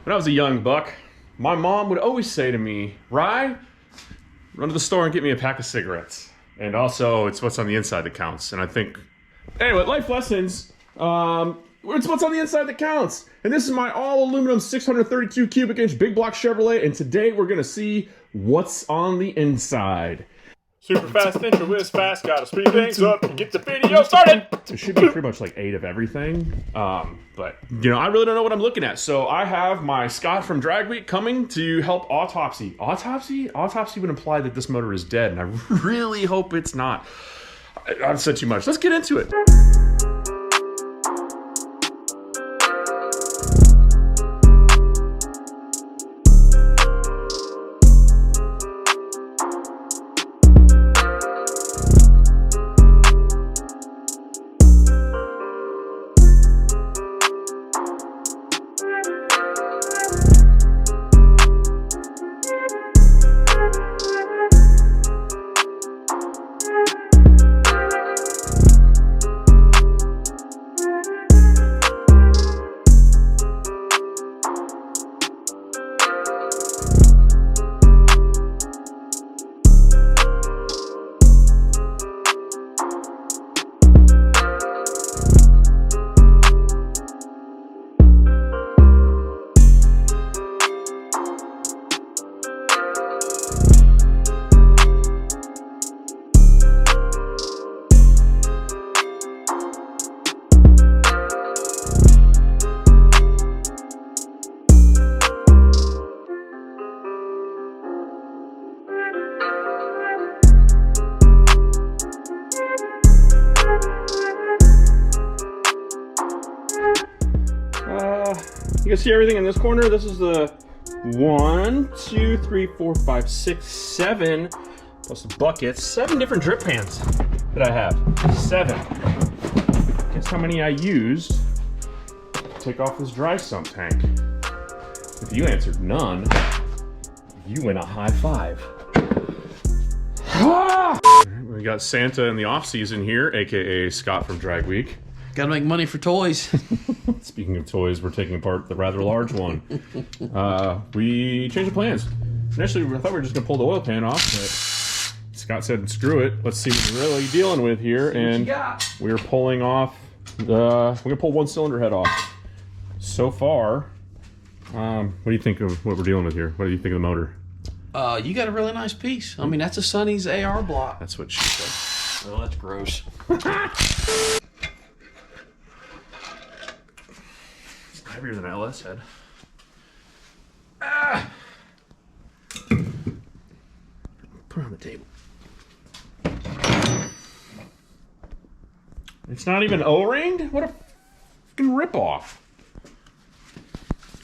When I was a young buck, my mom would always say to me, Rye, run to the store and get me a pack of cigarettes. And also, it's what's on the inside that counts. And I think, anyway, life lessons, it's what's on the inside that counts. And this is my all-aluminum 632 cubic inch big block Chevrolet, and today we're going to see what's on the inside. Super fast intro, whiz fast, gotta speed things up and get the video started. It should be pretty much like 8 of everything, but you know, I really don't know what I'm looking at. So I have my Scott from Drag Week coming to help autopsy. Autopsy? Autopsy would imply that this motor is dead, and I really hope it's not. I've said too much. Let's get into it. You can see everything in this corner. This is the 1, 2, 3, 4, 5, 6, 7, plus the buckets. 7 different drip pans that I have. 7. Guess how many I used to take off this dry sump tank? If you answered none, you win a high five. We got Santa in the off season here, aka Scott from Drag Week. Gotta make money for toys. Speaking of toys, we're taking apart the rather large one. We changed the plans. Initially, I thought we were just gonna pull the oil pan off, but Scott said, screw it. Let's see what we're really dealing with here. And we're pulling off we're gonna pull one cylinder head off. So far, what do you think of what we're dealing with here? What do you think of the motor? You got a really nice piece. I mean, that's a Sonny's AR block. That's what she said. Oh, that's gross. Heavier than an LS head. Put it on the table. It's not even O-ringed? What a fucking ripoff.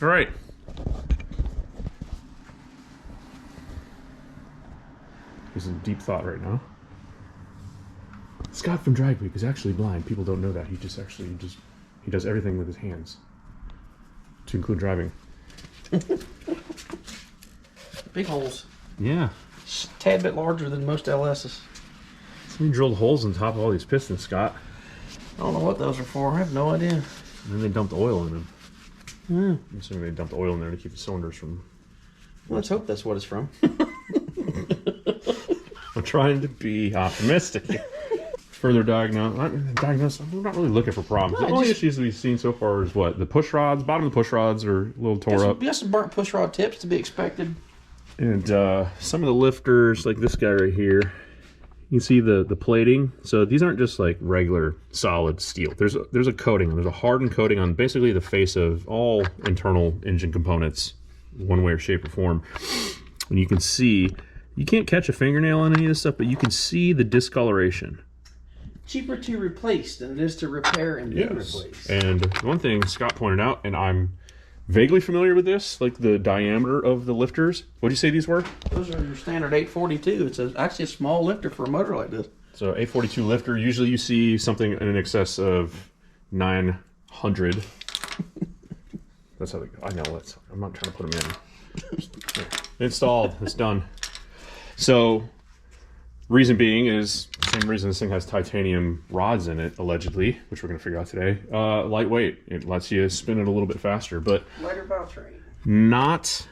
All right. He's in deep thought right now. Scott from Drag Week is actually blind. People don't know that. He does everything with his hands. To include driving. Big holes. Yeah. Just a tad bit larger than most LS's. We drilled holes on top of all these pistons, Scott. I don't know what those are for. I have no idea. And then they dumped oil in them. Mm. I'm assuming they dumped oil in there to keep the cylinders from... Well, let's hope that's what it's from. I'm trying to be optimistic. Further diagnose. I'm not really looking for problems. No, the only issues we've seen so far is what? The push rods, bottom of the push rods are a little tore up. You got some burnt push rod tips to be expected. And some of the lifters, like this guy right here, you can see the plating. So these aren't just like regular solid steel. There's a coating. There's a hardened coating on basically the face of all internal engine components, one way or shape or form. And you can see, you can't catch a fingernail on any of this stuff, but you can see the discoloration. Cheaper to replace than it is to repair and then replace. And one thing Scott pointed out, and I'm vaguely familiar with this, like the diameter of the lifters. What did you say these were? Those are your standard 842. It's actually a small lifter for a motor like this. So 842 lifter, usually you see something in excess of 900. That's how they go. I know, I'm not trying to put them in. Installed, it's done. So reason being is the same reason this thing has titanium rods in it, allegedly, which we're going to figure out today. Lightweight. It lets you spin it a little bit faster, but Lighter powertrain. not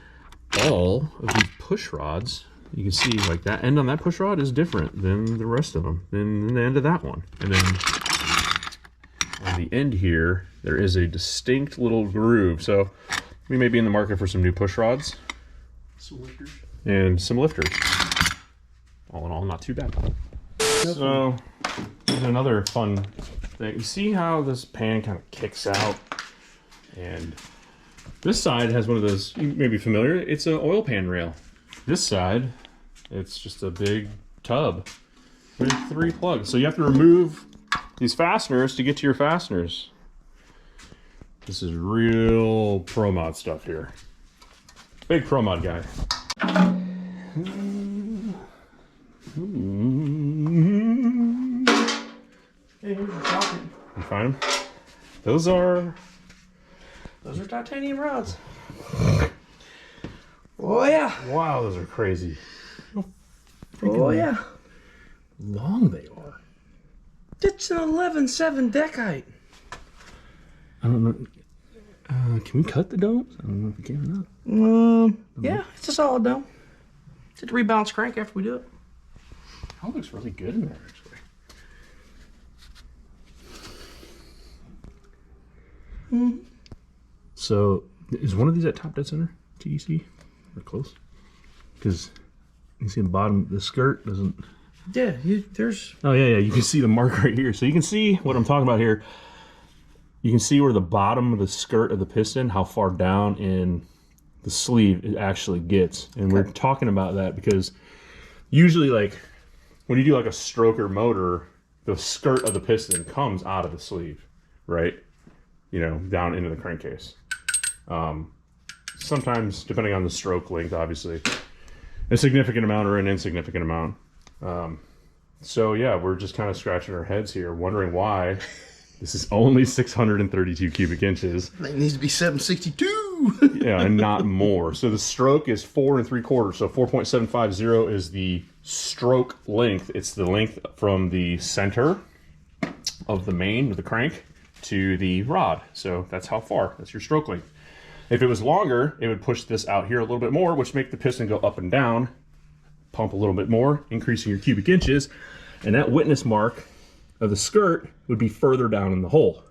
all of these push rods, you can see like that end on that push rod is different than the rest of them, than the end of that one. And then on the end here, there is a distinct little groove. So we may be in the market for some new push rods. Some lifters. And some lifters. All in all, not too bad. So here's another fun thing. You see how this pan kind of kicks out? And this side has one of those, you may be familiar, it's an oil pan rail. This side, it's just a big tub with 3 plugs. So you have to remove these fasteners to get to your fasteners. This is real pro mod stuff here. Big pro mod guy. Hey, here's the pocket. You find them? Those are titanium rods. Oh yeah. wow, those are crazy. Oh yeah. Long they are. It's an 11.7 deck height. I don't know. Can we cut the domes? I don't know if we can or not. Yeah, it's a solid dome. Just rebalance crank after we do it. Oh, it looks really good in there, actually. So, is one of these at top dead center? TEC? Or close? Because you see the bottom, the skirt doesn't... Yeah, there's... Oh, yeah, you can see the mark right here. So you can see what I'm talking about here. You can see where the bottom of the skirt of the piston, how far down in the sleeve it actually gets. And we're talking about that because usually, like, when you do like a stroker motor, the skirt of the piston comes out of the sleeve, right? You know, down into the crankcase. Sometimes, depending on the stroke length, obviously, a significant amount or an insignificant amount. So yeah, we're just kind of scratching our heads here, wondering why this is only 632 cubic inches. It needs to be 762. Yeah, and not more. So the stroke is 4 3/4. So 4.750 is the stroke length. It's the length from the center of the main of the crank to the rod. So that's how far. That's your stroke length. If it was longer, it would push this out here a little bit more, which make the piston go up and down, pump a little bit more, increasing your cubic inches, and that witness mark of the skirt would be further down in the hole.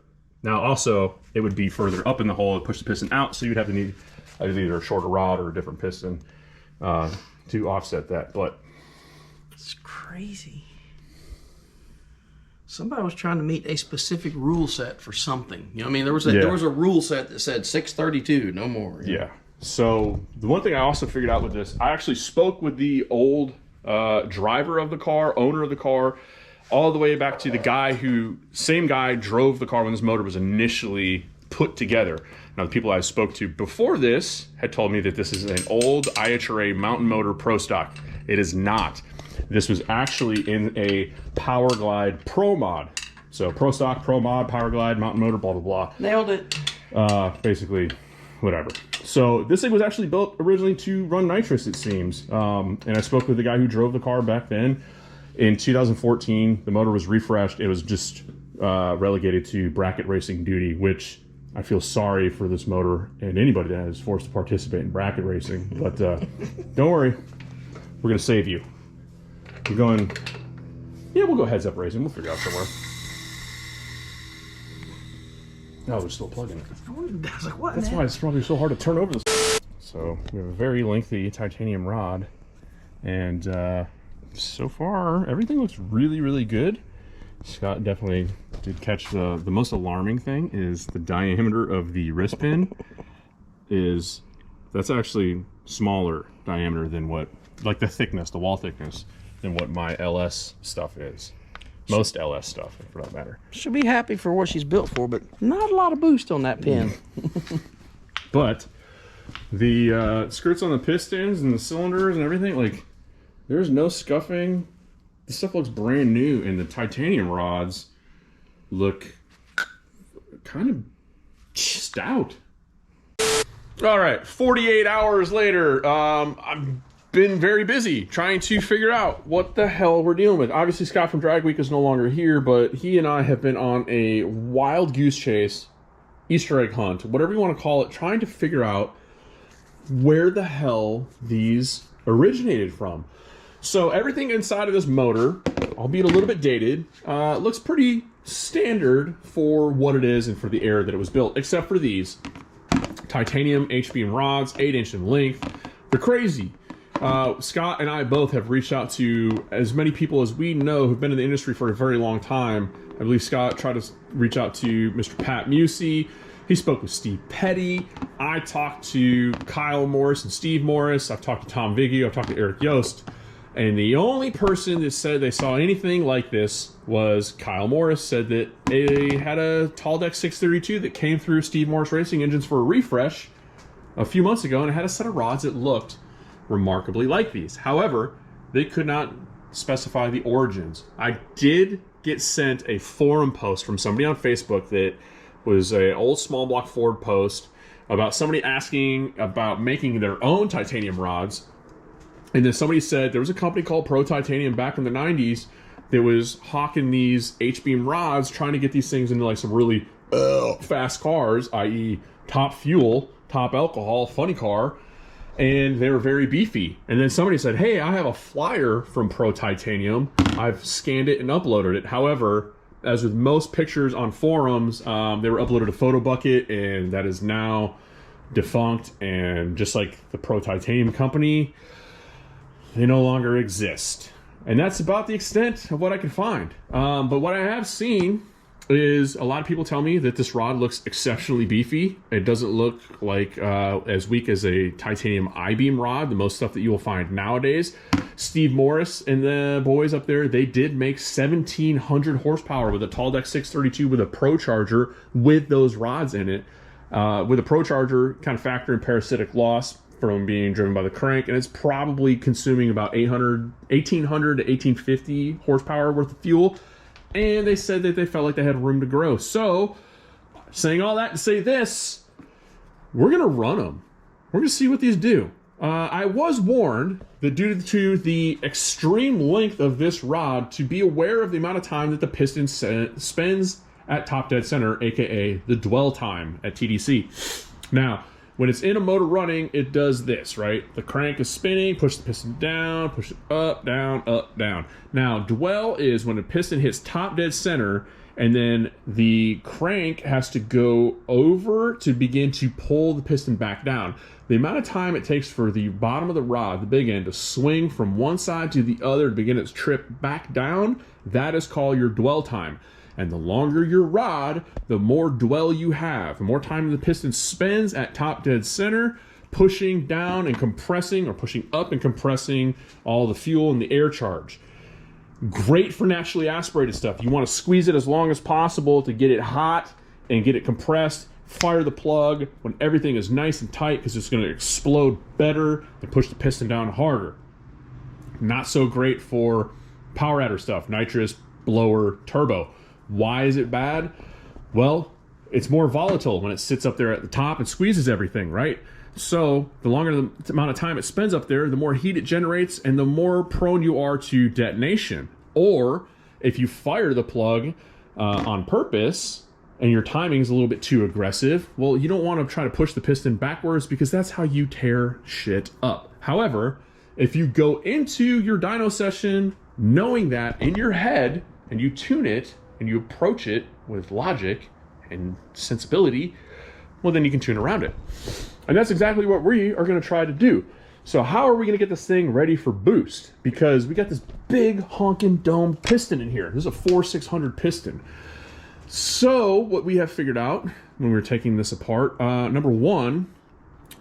Now also, it would be further up in the hole and push the piston out, so you'd have to need either a shorter rod or a different piston to offset that. But it's crazy. Somebody was trying to meet a specific rule set for something. You know what I mean? There was a rule set that said 632, no more. Yeah. So the one thing I also figured out with this, I actually spoke with the old driver of the car, owner of the car, all the way back to the same guy drove the car when this motor was initially put together. Now the people I spoke to before this had told me that this is an old IHRA Mountain Motor Pro Stock. It is not. This was actually in a Power Glide Pro Mod. So Pro Stock, Pro Mod, Power Glide, Mountain Motor, blah, blah, blah. Nailed it. Basically, whatever. So this thing was actually built originally to run nitrous, it seems. And I spoke with the guy who drove the car back then. In 2014, the motor was refreshed. It was just relegated to bracket racing duty, which I feel sorry for this motor and anybody that is forced to participate in bracket racing. But don't worry, we're going to save you. You're going, yeah, we'll go heads up racing. We'll figure out somewhere. Oh, there's still a plug in it. I was like, what? That's why it's probably so hard to turn over this. So we have a very lengthy titanium rod, and so far everything looks really, really good. Scott definitely did catch the most alarming thing is the diameter of the wrist pin that's actually smaller diameter than what, like the thickness, the wall thickness, than what my LS stuff is. Most LS stuff, for that matter. She'll be happy for what she's built for, but not a lot of boost on that pin. But the skirts on the pistons and the cylinders and everything, like, there's no scuffing. This stuff looks brand new, and the titanium rods look kind of stout. All right, 48 hours later, I've been very busy trying to figure out what the hell we're dealing with. Obviously, Scott from Drag Week is no longer here, but he and I have been on a wild goose chase, Easter egg hunt, whatever you want to call it, trying to figure out where the hell these originated from. So everything inside of this motor, albeit a little bit dated, looks pretty standard for what it is and for the era that it was built, except for these titanium H-beam rods, 8-inch in length. They're crazy. Scott and I both have reached out to as many people as we know who've been in the industry for a very long time. I believe Scott tried to reach out to Mr. Pat Musey. He spoke with Steve Petty. I talked to Kyle Morris and Steve Morris. I've talked to Tom Viggy. I've talked to Eric Yost. And the only person that said they saw anything like this was Kyle Morris. Said that they had a Tall-Deck 632 that came through Steve Morris Racing Engines for a refresh a few months ago, and it had a set of rods that looked remarkably like these. However, they could not specify the origins. I did get sent a forum post from somebody on Facebook that was an old small block Ford post about somebody asking about making their own titanium rods. And then somebody said there was a company called Pro Titanium back in the 90s that was hawking these H-beam rods, trying to get these things into like some really fast cars, i.e. top fuel, top alcohol, funny car. And they were very beefy. And then somebody said, hey, I have a flyer from Pro Titanium. I've scanned it and uploaded it. However, as with most pictures on forums, they were uploaded to PhotoBucket, and that is now defunct. And just like the Pro Titanium company, they no longer exist. And that's about the extent of what I could find. But what I have seen is a lot of people tell me that this rod looks exceptionally beefy. It doesn't look like as weak as a titanium I-beam rod, the most stuff that you will find nowadays. Steve Morris and the boys up there, they did make 1,700 horsepower with a Tall-Deck 632 with a Pro Charger with those rods in it. With a Pro Charger, kind of factor in parasitic loss from being driven by the crank, and it's probably consuming about 1,800 to 1,850 horsepower worth of fuel. And they said that they felt like they had room to grow. So, saying all that to say this, we're going to run them. We're going to see what these do. I was warned that due to the extreme length of this rod, to be aware of the amount of time that the piston spends at top dead center, aka the dwell time at TDC. Now, when it's in a motor running, it does this, right? The crank is spinning, push the piston down, push it up, down. Now, dwell is when the piston hits top dead center, and then the crank has to go over to begin to pull the piston back down. The amount of time it takes for the bottom of the rod, the big end, to swing from one side to the other to begin its trip back down, that is called your dwell time. And the longer your rod, the more dwell you have. The more time the piston spends at top dead center, pushing down and compressing, or pushing up and compressing all the fuel and the air charge. Great for naturally aspirated stuff. You want to squeeze it as long as possible to get it hot and get it compressed. Fire the plug when everything is nice and tight, because it's going to explode better and push the piston down harder. Not so great for power adder stuff, nitrous, blower, turbo. Why is it bad? Well, it's more volatile when it sits up there at the top and squeezes everything, right? So the longer the amount of time it spends up there, the more heat it generates and the more prone you are to detonation. Or if you fire the plug on purpose and your timing is a little bit too aggressive, well, you don't want to try to push the piston backwards, because that's how you tear shit up. However, if you go into your dyno session knowing that in your head, and you tune it, and you approach it with logic and sensibility, well, then you can tune around it. And that's exactly what we are going to try to do. So how are we going to get this thing ready for boost? Because we got this big honking dome piston in here. This is a 4600 piston. So what we have figured out when we were taking this apart, number one,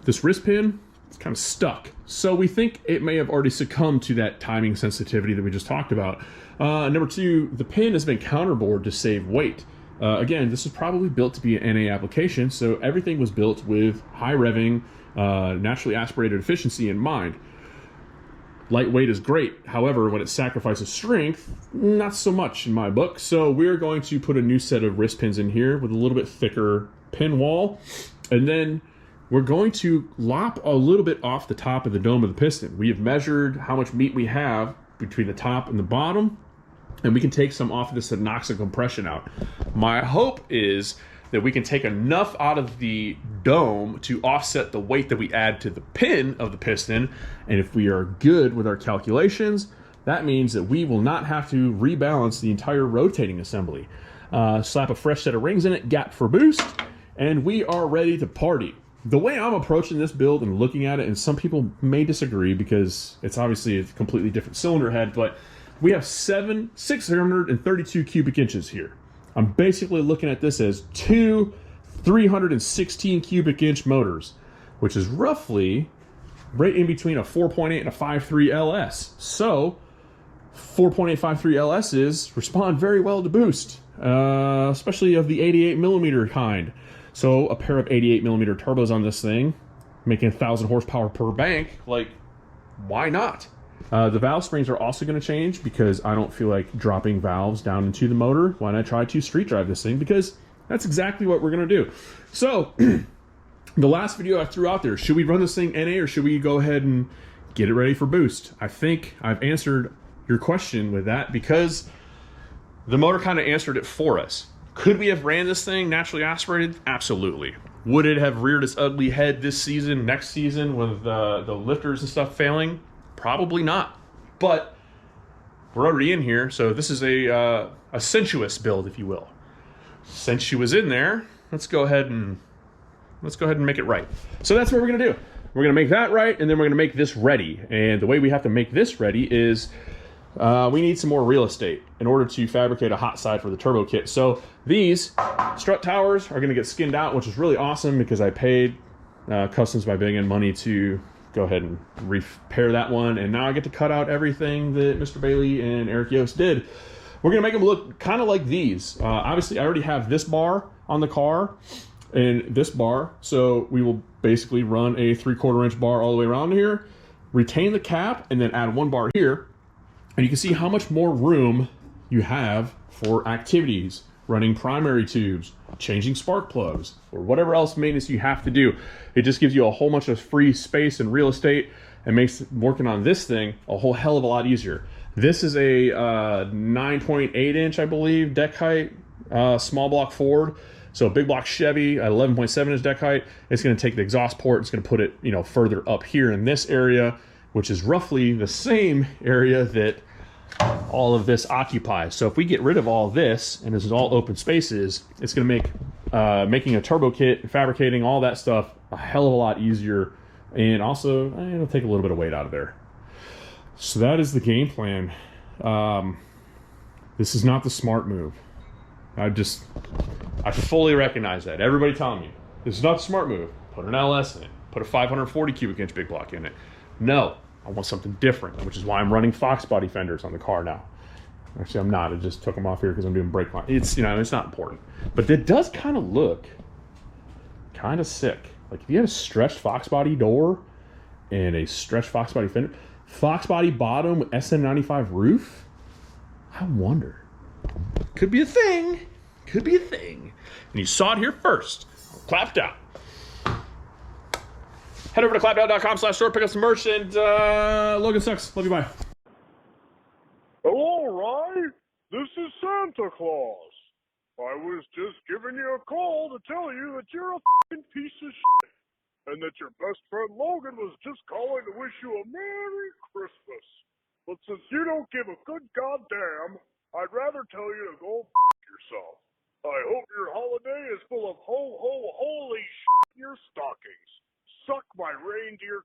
this wrist pin is kind of stuck. So we think it may have already succumbed to that timing sensitivity that we just talked about. Number two, the pin has been counterbored to save weight. Again, this is probably built to be an NA application, so everything was built with high revving, naturally aspirated efficiency in mind. Lightweight is great. However, when it sacrifices strength, not so much in my book. So we're going to put a new set of wrist pins in here with a little bit thicker pin wall. And then we're going to lop a little bit off the top of the dome of the piston. We have measured how much meat we have between the top and the bottom, and we can take some off of this that knocks the compression out. My hope is that we can take enough out of the dome to offset the weight that we add to the pin of the piston. And if we are good with our calculations, that means that we will not have to rebalance the entire rotating assembly. Slap a fresh set of rings in it, gap for boost, and we are ready to party. The way I'm approaching this build and looking at it, and some people may disagree because it's obviously a completely different cylinder head, but we have 632 cubic inches here. I'm basically looking at this as two 316 cubic inch motors, which is roughly right in between a 4.8 and a 5.3 LS. So 4.8 5.3 LSs respond very well to boost, especially of the 88 millimeter kind. So a pair of 88 millimeter turbos on this thing, making 1,000 horsepower per bank, like, why not? The valve springs are also going to change because I don't feel like dropping valves down into the motor when I try to street drive this thing, because that's exactly what we're going to do. So the last video I threw out there, should we run this thing NA or should we go ahead and get it ready for boost? I think I've answered your question with that because the motor kind of answered it for us. Could we have ran this thing naturally aspirated? Absolutely. Would it have reared its ugly head this season, next season, with the lifters and stuff failing? Probably not. But we're already in here, so this is a sensuous build, if you will. Since she was in there, let's go ahead and make it right. So that's what we're gonna do. We're gonna make that right, and then we're gonna make this ready. And the way we have to make this ready is we need some more real estate in order to fabricate a hot side for the turbo kit. So these strut towers are going to get skinned out, which is really awesome because I paid Customs by Big N money to go ahead and repair that one. And now I get to cut out everything that Mr. Bailey and Eric Yost did. We're going to make them look kind of like these. Obviously, I already have this bar on the car and this bar. So we will basically run a 3/4 inch bar all the way around here, retain the cap, and then add one bar here. And you can see how much more room you have for activities, running primary tubes, changing spark plugs, or whatever else maintenance you have to do. It just gives you a whole bunch of free space and real estate and makes working on this thing a whole hell of a lot easier. This is a 9.8 inch, I believe, deck height, small block Ford. So a big block Chevy at 11.7 inch deck height. It's going to take the exhaust port, it's going to put it, further up here in this area, which is roughly the same area that all of this occupies. So if we get rid of all this, and this is all open spaces, it's going to make making a turbo kit, fabricating all that stuff, a hell of a lot easier, and also it'll take a little bit of weight out of there. So that is the game plan. This is not the smart move. I fully recognize that. Everybody telling me, this is not the smart move. Put an LS in it. Put a 540 cubic inch big block in it. No. I want something different, which is why I'm running Fox body fenders on the car now. Actually, I'm not. I just took them off here because I'm doing brake line. It's not important. But it does kind of look kind of sick. Like if you had a stretched Fox body door and a stretched Fox body fender, Fox body bottom with SM95 roof, I wonder. Could be a thing. Could be a thing. And you saw it here first. Clapped out. Head over to clapdown.com/store, pick up some merch, and Logan sucks. Love you, bye. Hello, Rye. This is Santa Claus. I was just giving you a call to tell you that you're a f***ing piece of shit, and that your best friend Logan was just calling to wish you a Merry Christmas. But since you don't give a good goddamn, I'd rather tell you to go f*** yourself. I hope your holiday is full of ho-ho-holy shit in your stockings. Suck my reindeer